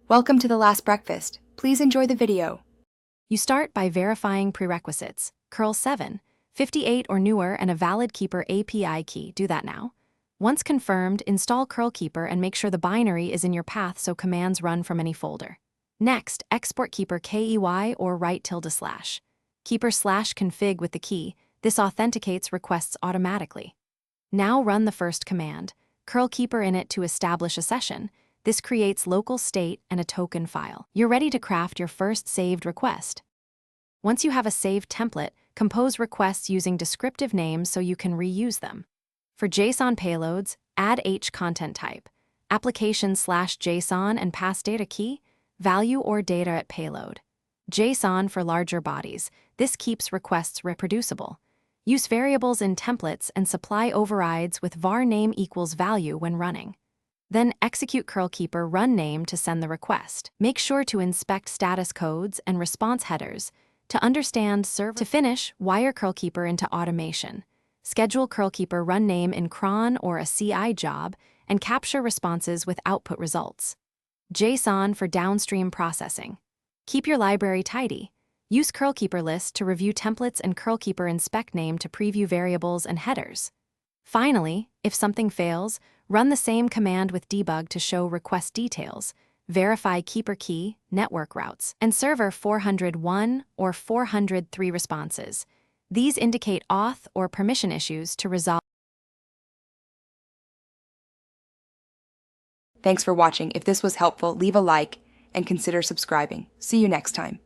Welcome to the last breakfast. Please enjoy the video. You start by verifying prerequisites. curl 7, 58 or newer, and a valid Keeper API key. Do that now. Once confirmed, install curl Keeper and make sure the binary is in your path so commands run from any folder. Next, export Keeper KEY or write ~/ Keeper /config with the key. This authenticates requests automatically. Now run the first command, curl Keeper init to establish a session. This creates local state and a token file. You're ready to craft your first saved request. Once you have a saved template, compose requests using descriptive names so you can reuse them. For JSON payloads, add H content type, application/JSON and pass data key, value or data at payload. JSON for larger bodies. This keeps requests reproducible. Use variables in templates and supply overrides with var name equals value when running. Then execute curl Keeper run name to send the request. Make sure to inspect status codes and response headers to understand server. To finish, wire curl Keeper into automation. Schedule curl Keeper run name in cron or a CI job and capture responses with output results. JSON for downstream processing. Keep your library tidy. Use curl Keeper list to review templates and curl Keeper inspect name to preview variables and headers. Finally, if something fails, run the same command with debug to show request details, verify Keeper key, network routes, and server 401 or 403 responses. These indicate auth or permission issues to resolve. Thanks for watching. If this was helpful, leave a like and consider subscribing. See you next time.